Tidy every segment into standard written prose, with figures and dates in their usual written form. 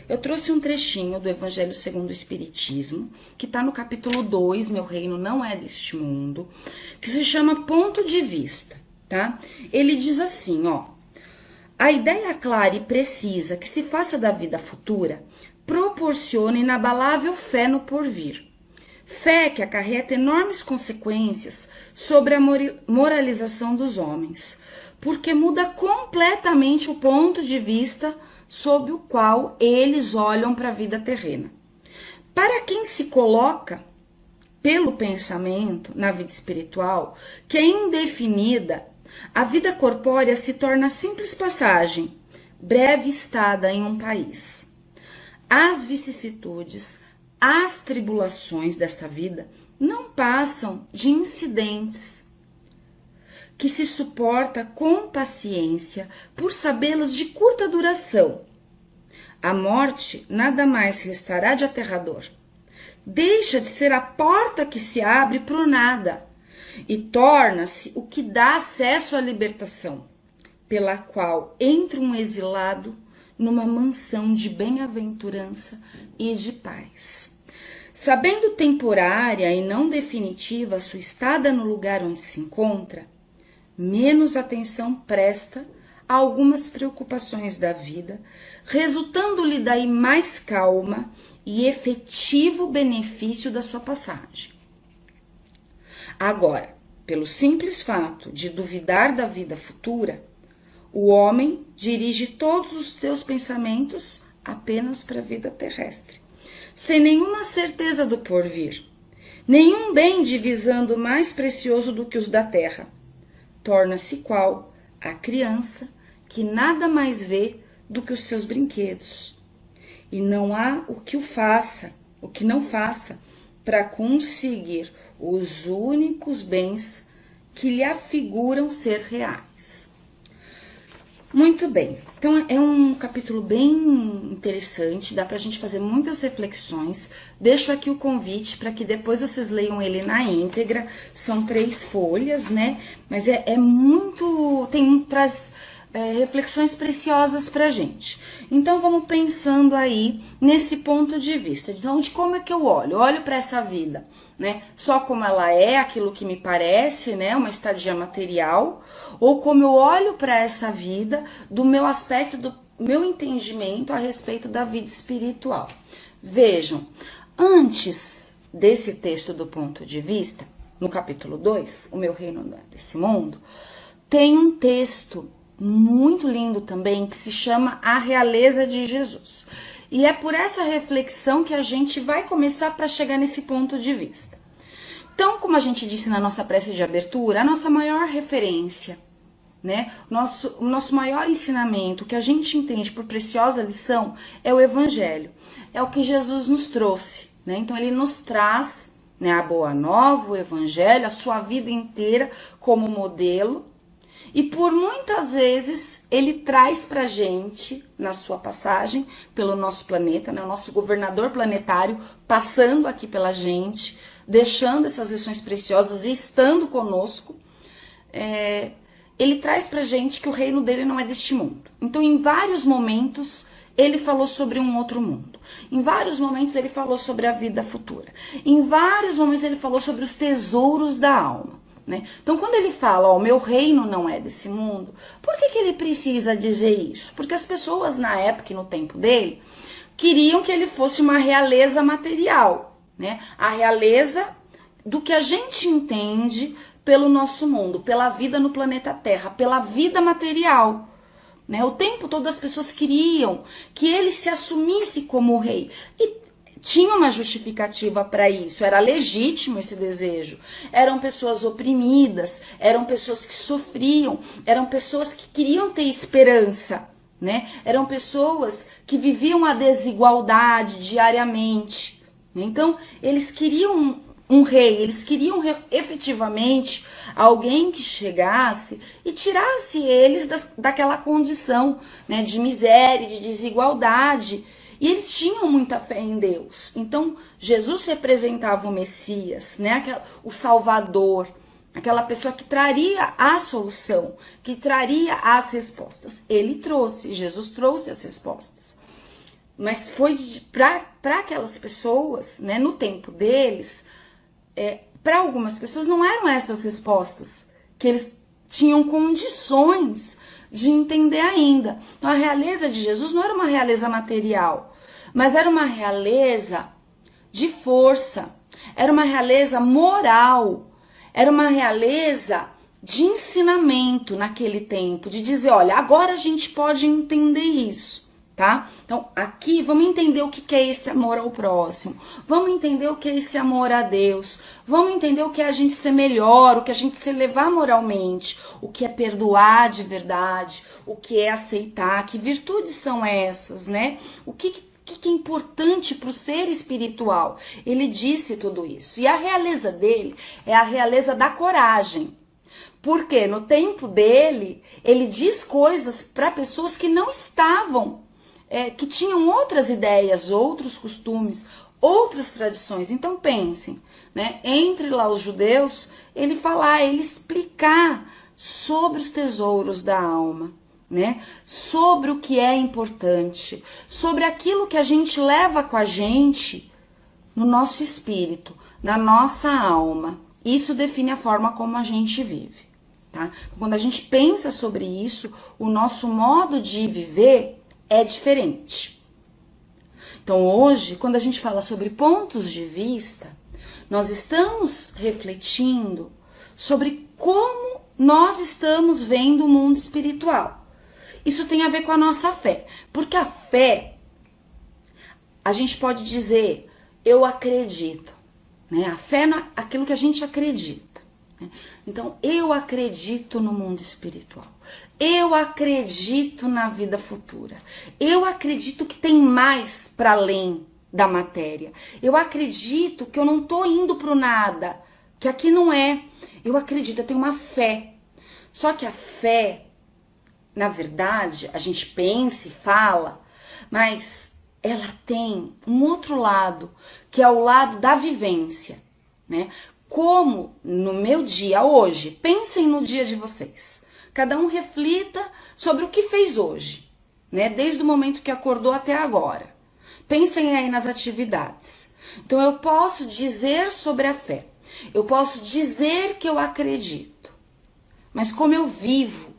Eu trouxe um trechinho do Evangelho segundo o Espiritismo, que está no capítulo 2, Meu Reino Não É Deste Mundo, que se chama Ponto de Vista, tá? Ele diz assim, ó: a ideia clara e precisa que se faça da vida futura proporciona inabalável fé no porvir. Fé que acarreta enormes consequências sobre a moralização dos homens, porque muda completamente o ponto de vista sob o qual eles olham para a vida terrena. Para quem se coloca pelo pensamento na vida espiritual, que é indefinida, a vida corpórea se torna simples passagem, breve estada em um país. As vicissitudes, as tribulações desta vida não passam de incidentes que se suporta com paciência por sabê-las de curta duração. A morte nada mais restará de aterrador. Deixa de ser a porta que se abre para o nada e torna-se o que dá acesso à libertação, pela qual entra um exilado numa mansão de bem-aventurança e de paz. Sabendo temporária e não definitiva a sua estada no lugar onde se encontra, menos atenção presta a algumas preocupações da vida, resultando-lhe daí mais calma e efetivo benefício da sua passagem. Agora, pelo simples fato de duvidar da vida futura, o homem dirige todos os seus pensamentos apenas para a vida terrestre, sem nenhuma certeza do porvir, nenhum bem divisando mais precioso do que os da terra. Torna-se qual a criança que nada mais vê do que os seus brinquedos. E não há o que não faça para conseguir os únicos bens que lhe afiguram ser reais. Muito bem, então é um capítulo bem interessante, dá pra gente fazer muitas reflexões. Deixo aqui o convite para que depois vocês leiam ele na íntegra, são 3 folhas, né? Mas é muito, traz reflexões preciosas pra gente. Então vamos pensando aí nesse ponto de vista, então de como é que eu olho para essa vida, né? Só como ela é, aquilo que me parece, né? Uma estadia material, ou como eu olho para essa vida do meu aspecto, do meu entendimento a respeito da vida espiritual. Vejam, antes desse texto do ponto de vista, no capítulo 2, O Meu Reino Não É Desse Mundo, tem um texto muito lindo também que se chama A Realeza de Jesus. E é por essa reflexão que a gente vai começar para chegar nesse ponto de vista. Então, como a gente disse na nossa prece de abertura, a nossa maior referência, né, o nosso maior ensinamento, que a gente entende por preciosa lição, é o Evangelho. É o que Jesus nos trouxe, né? Então, ele nos traz, né, a Boa Nova, o Evangelho, a sua vida inteira como modelo. E por muitas vezes ele traz pra gente, na sua passagem pelo nosso planeta, né, o nosso governador planetário passando aqui pela gente, deixando essas lições preciosas e estando conosco, ele traz pra gente que o reino dele não é deste mundo. Então, em vários momentos, ele falou sobre um outro mundo. Em vários momentos, ele falou sobre a vida futura. Em vários momentos, ele falou sobre os tesouros da alma. Né? Então, quando ele fala, ó, o meu reino não é desse mundo, por que ele precisa dizer isso? Porque as pessoas na época e no tempo dele queriam que ele fosse uma realeza material, né? A realeza do que a gente entende pelo nosso mundo, pela vida no planeta Terra, pela vida material. Né? O tempo todo as pessoas queriam que ele se assumisse como rei. E tinha uma justificativa para isso, era legítimo esse desejo. Eram pessoas oprimidas, eram pessoas que sofriam, eram pessoas que queriam ter esperança, né? Eram pessoas que viviam a desigualdade diariamente. Então, eles queriam um rei, eles queriam efetivamente alguém que chegasse e tirasse eles daquela condição, né, de miséria, de desigualdade. E eles tinham muita fé em Deus. Então, Jesus representava o Messias, né? O Salvador, aquela pessoa que traria a solução, que traria as respostas. Ele trouxe, Jesus trouxe as respostas. Mas foi para aquelas pessoas, né, no tempo deles, para algumas pessoas não eram essas respostas que eles tinham condições de entender ainda. Então a realeza de Jesus não era uma realeza material, mas era uma realeza de força, era uma realeza moral, era uma realeza de ensinamento naquele tempo, de dizer, olha, agora a gente pode entender isso. Tá? Então, aqui vamos entender o que é esse amor ao próximo, vamos entender o que é esse amor a Deus, vamos entender o que é a gente ser melhor, o que é a gente se elevar moralmente, o que é perdoar de verdade, o que é aceitar, que virtudes são essas, né? O que é importante para o ser espiritual. Ele disse tudo isso. E a realeza dele é a realeza da coragem. Porque no tempo dele, ele diz coisas para pessoas que não estavam, que tinham outras ideias, outros costumes, outras tradições. Então pensem, né? Entre lá os judeus, ele falar, ele explicar sobre os tesouros da alma, né? Sobre o que é importante, sobre aquilo que a gente leva com a gente no nosso espírito, na nossa alma. Isso define a forma como a gente vive, tá? Quando a gente pensa sobre isso, o nosso modo de viver é diferente. Então hoje, quando a gente fala sobre pontos de vista, nós estamos refletindo sobre como nós estamos vendo o mundo espiritual. Isso tem a ver com a nossa fé, porque a fé, a gente pode dizer, eu acredito, né? A fé é aquilo que a gente acredita, né? Então, eu acredito no mundo espiritual. Eu acredito na vida futura. Eu acredito que tem mais para além da matéria. Eu acredito que eu não tô indo pro nada, que aqui não é. Eu acredito, eu tenho uma fé. Só que a fé, na verdade, a gente pensa e fala, mas ela tem um outro lado, que é o lado da vivência, né? Como no meu dia hoje, pensem no dia de vocês. Cada um reflita sobre o que fez hoje, né? Desde o momento que acordou até agora. Pensem aí nas atividades. Então eu posso dizer sobre a fé. Eu posso dizer que eu acredito. Mas como eu vivo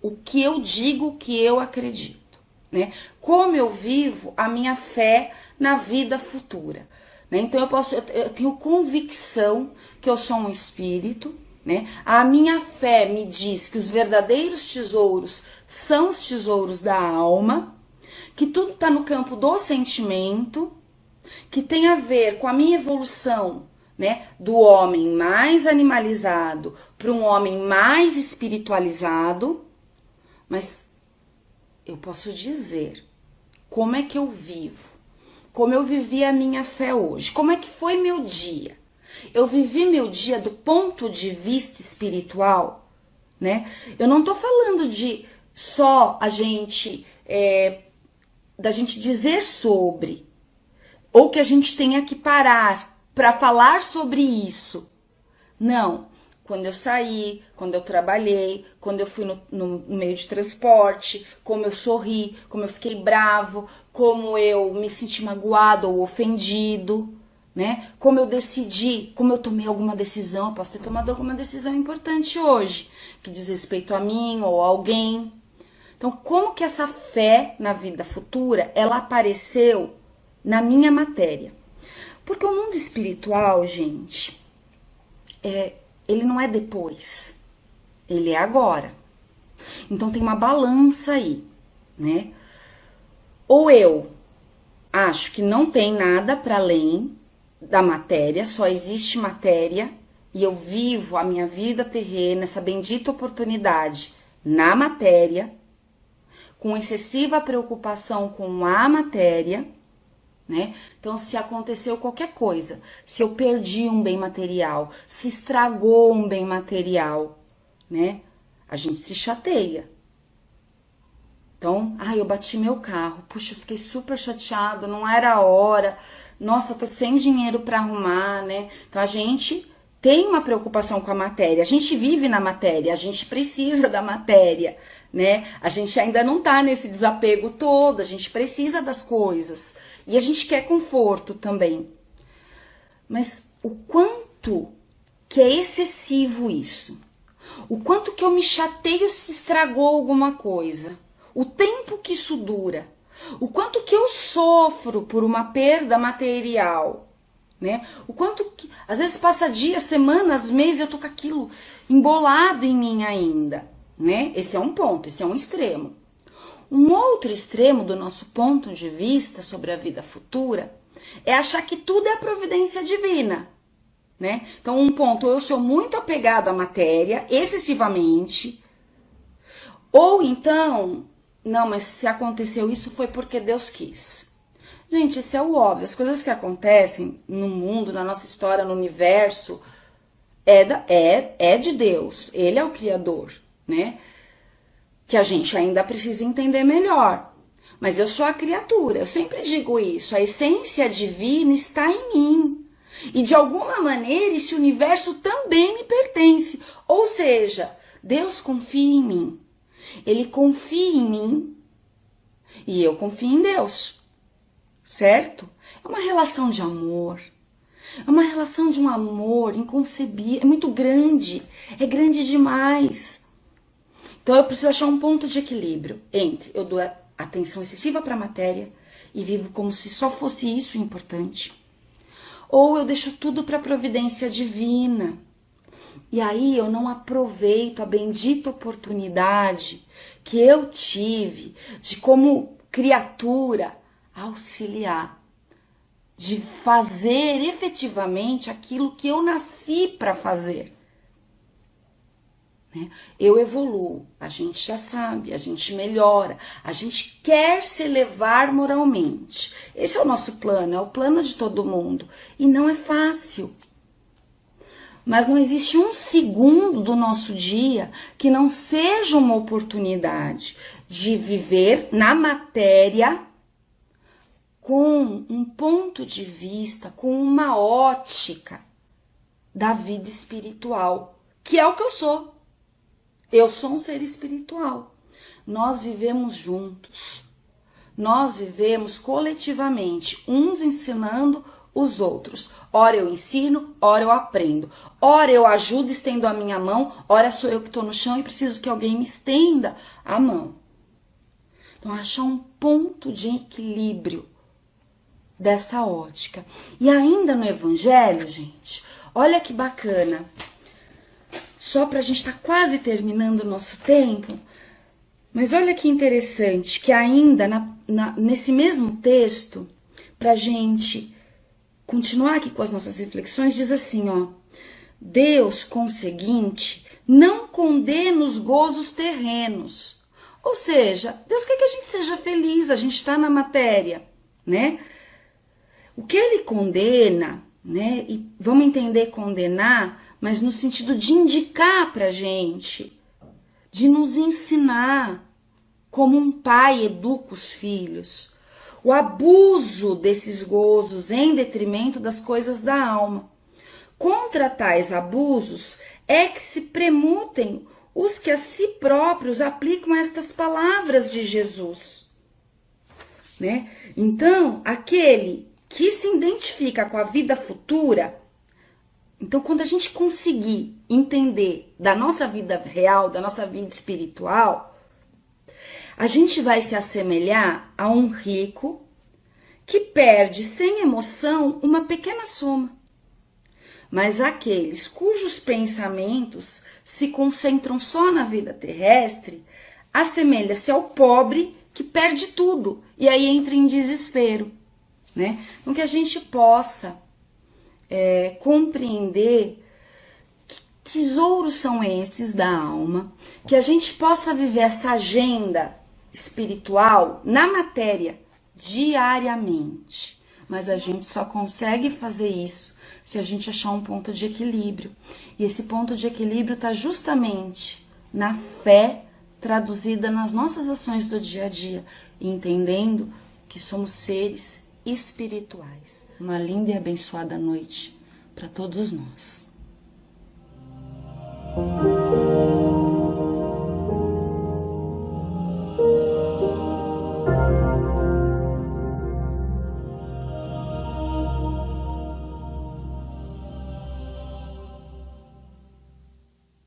o que eu digo que eu acredito, né? Como eu vivo a minha fé na vida futura, né? Então eu tenho convicção que eu sou um espírito, né? A minha fé me diz que os verdadeiros tesouros são os tesouros da alma, que tudo está no campo do sentimento, que tem a ver com a minha evolução, né? Do homem mais animalizado para um homem mais espiritualizado. Mas eu posso dizer como é que eu vivo, como eu vivi a minha fé hoje, como é que foi meu dia. Eu vivi meu dia do ponto de vista espiritual, né? Eu não tô falando de só a gente, da gente dizer sobre, ou que a gente tenha que parar para falar sobre isso. Não. Quando eu saí, quando eu trabalhei, quando eu fui no meio de transporte, como eu sorri, como eu fiquei bravo, como eu me senti magoado ou ofendido, né? Como eu decidi, como eu tomei alguma decisão, eu posso ter tomado alguma decisão importante hoje, que diz respeito a mim ou a alguém. Então, como que essa fé na vida futura, ela apareceu na minha matéria? Porque o mundo espiritual, gente, ele não é depois, ele é agora. Então tem uma balança aí, né? Ou eu acho que não tem nada para além da matéria, só existe matéria, e eu vivo a minha vida terrena, essa bendita oportunidade na matéria, com excessiva preocupação com a matéria, né? Então, se aconteceu qualquer coisa, se eu perdi um bem material, se estragou um bem material, né? A gente se chateia. Então, eu bati meu carro, puxa, eu fiquei super chateado, não era a hora, nossa, tô sem dinheiro para arrumar, né? Então, a gente tem uma preocupação com a matéria, a gente vive na matéria, a gente precisa da matéria, né? A gente ainda não tá nesse desapego todo, a gente precisa das coisas. E a gente quer conforto também. Mas o quanto que é excessivo isso? O quanto que eu me chateio se estragou alguma coisa? O tempo que isso dura? O quanto que eu sofro por uma perda material? Né? O quanto que, às vezes passa dias, semanas, meses, eu tô com aquilo embolado em mim ainda, né? Esse é um ponto, esse é um extremo. Um outro extremo do nosso ponto de vista sobre a vida futura é achar que tudo é a providência divina, né? Então, um ponto, eu sou muito apegado à matéria, excessivamente, ou então, não, mas se aconteceu isso foi porque Deus quis. Gente, esse é o óbvio. As coisas que acontecem no mundo, na nossa história, no universo, é de Deus. Ele é o Criador, né? Que a gente ainda precisa entender melhor. Mas eu sou a criatura, eu sempre digo isso. A essência divina está em mim. E de alguma maneira esse universo também me pertence. Ou seja, Deus confia em mim. Ele confia em mim e eu confio em Deus. Certo? É uma relação de amor. É uma relação de um amor inconcebível. É muito grande. É grande demais. Então eu preciso achar um ponto de equilíbrio entre eu dou atenção excessiva para a matéria e vivo como se só fosse isso importante. Ou eu deixo tudo para a providência divina. E aí eu não aproveito a bendita oportunidade que eu tive de, como criatura, auxiliar, de fazer efetivamente aquilo que eu nasci para fazer. Né? Eu evoluo, a gente já sabe, a gente melhora, a gente quer se elevar moralmente. Esse é o nosso plano, é o plano de todo mundo. E não é fácil. Mas não existe um segundo do nosso dia que não seja uma oportunidade de viver na matéria com um ponto de vista, com uma ótica da vida espiritual, que é o que eu sou. Eu sou um ser espiritual. Nós vivemos juntos. Nós vivemos coletivamente, uns ensinando os outros. Ora eu ensino, ora eu aprendo. Ora eu ajudo, estendo a minha mão, ora sou eu que estou no chão e preciso que alguém me estenda a mão. Então, achar um ponto de equilíbrio dessa ótica. E ainda no Evangelho, gente, olha que bacana. Só para a gente estar quase terminando o nosso tempo, mas olha que interessante, que ainda nesse mesmo texto, para a gente continuar aqui com as nossas reflexões, diz assim, ó: Deus, conseguinte, não condena os gozos terrenos. Ou seja, Deus quer que a gente seja feliz, a gente está na matéria, né? O que ele condena, né? E vamos entender condenar, mas no sentido de indicar pra gente, de nos ensinar como um pai educa os filhos. O abuso desses gozos em detrimento das coisas da alma. Contra tais abusos é que se premutem os que a si próprios aplicam estas palavras de Jesus. Né? Então, aquele que se identifica com a vida futura, então quando a gente conseguir entender da nossa vida real, da nossa vida espiritual, a gente vai se assemelhar a um rico que perde sem emoção uma pequena soma. Mas aqueles cujos pensamentos se concentram só na vida terrestre, assemelha-se ao pobre que perde tudo e aí entra em desespero. Né? Então que a gente possa compreender que tesouros são esses da alma, que a gente possa viver essa agenda espiritual na matéria diariamente. Mas a gente só consegue fazer isso se a gente achar um ponto de equilíbrio. E esse ponto de equilíbrio está justamente na fé traduzida nas nossas ações do dia a dia, entendendo que somos seres espirituais. Uma linda e abençoada noite para todos nós.